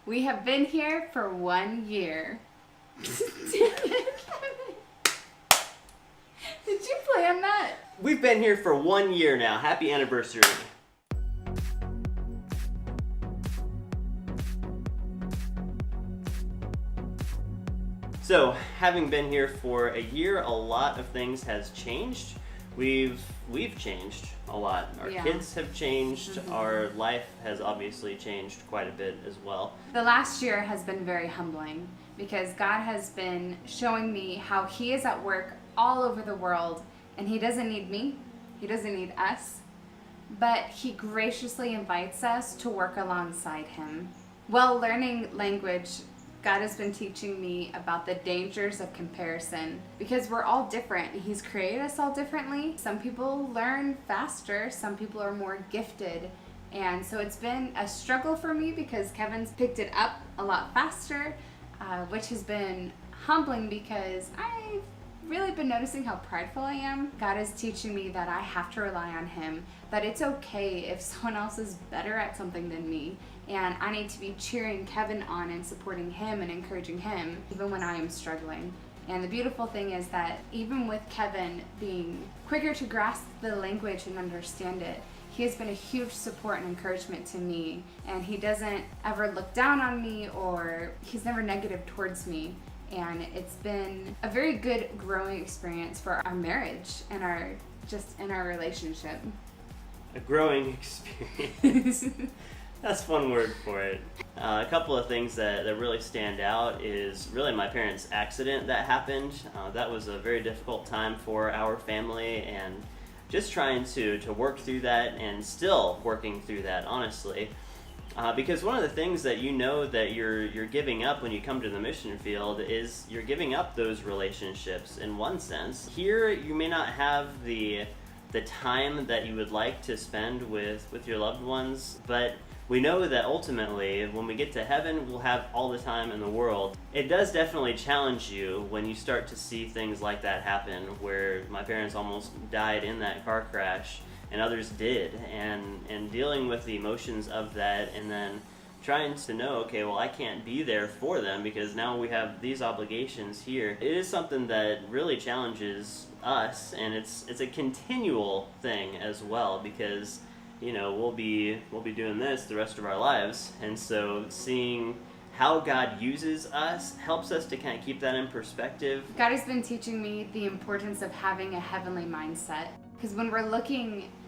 We have been here for 1 year. Did you plan that? We've been here for 1 year now. Happy anniversary. So, having been here for a year, a lot of things has changed. We've changed a lot. Our kids have changed. Our life has obviously changed quite a bit as well. The last year has been very humbling because God has been showing me how He is at work all over the world, and He doesn't need me. He doesn't need us. But He graciously invites us to work alongside Him. While learning language, God has been teaching me about the dangers of comparison because we're all different. He's created us all differently. Some people learn faster, some people are more gifted. And so it's been a struggle for me because Kevin's picked it up a lot faster, which has been humbling because I've really been noticing how prideful I am. God is teaching me that I have to rely on Him, that it's okay if someone else is better at something than me, and I need to be cheering Kevin on and supporting him and encouraging him even when I am struggling. And the beautiful thing is that even with Kevin being quicker to grasp the language and understand it, he has been a huge support and encouragement to me, and he doesn't ever look down on me, or he's never negative towards me. And it's been a very good growing experience for our marriage and our relationship. A growing experience. That's one word for it. A couple of things that really stand out is really my parents' accident that happened. That was a very difficult time for our family, and just trying to work through that, and still working through that, honestly. Because one of the things that you know that you're giving up when you come to the mission field is you're giving up those relationships in one sense. Here you may not have the time that you would like to spend with your loved ones, but we know that ultimately when we get to heaven we'll have all the time in the world. It does definitely challenge you when you start to see things like that happen, where my parents almost died in that car crash and others did, and dealing with the emotions of that, and then trying to know, okay, well, I can't be there for them because now we have these obligations here. It is something that really challenges us, and it's a continual thing as well, because we'll be doing this the rest of our lives, and so seeing how God uses us helps us to kind of keep that in perspective. God has been teaching me the importance of having a heavenly mindset, because when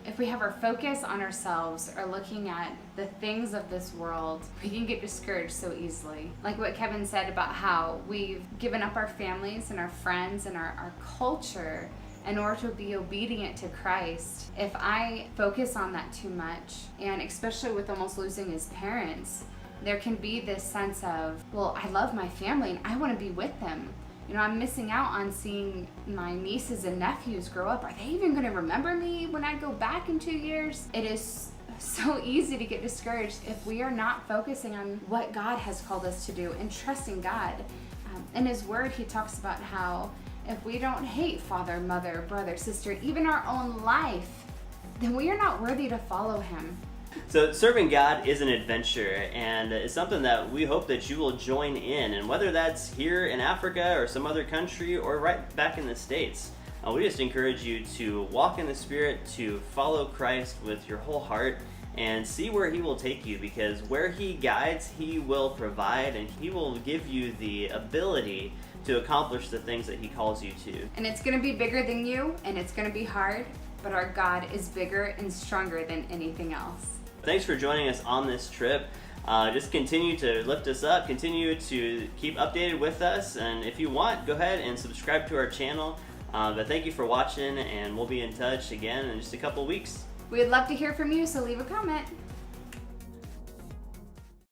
if we have our focus on ourselves or looking at the things of this world, we can get discouraged so easily. Like what Kevin said about how we've given up our families and our friends and our culture in order to be obedient to Christ. If I focus on that too much, and especially with almost losing his parents, there can be this sense of, well, I love my family and I want to be with them. I'm missing out on seeing my nieces and nephews grow up. Are they even going to remember me when I go back in 2 years? It is so easy to get discouraged if we are not focusing on what God has called us to do and trusting God. In His Word, He talks about how if we don't hate father, mother, brother, sister, even our own life, then we are not worthy to follow Him. So serving God is an adventure, and it's something that we hope that you will join in, and whether that's here in Africa or some other country or right back in the States, we just encourage you to walk in the Spirit, to follow Christ with your whole heart, and see where He will take you, because where He guides, He will provide, and He will give you the ability to accomplish the things that He calls you to. And it's going to be bigger than you, and it's going to be hard, but our God is bigger and stronger than anything else. Thanks for joining us on this trip. Just continue to lift us up, continue to keep updated with us, and if you want, go ahead and subscribe to our channel. But thank you for watching, and we'll be in touch again in just a couple weeks. We would love to hear from you, so leave a comment.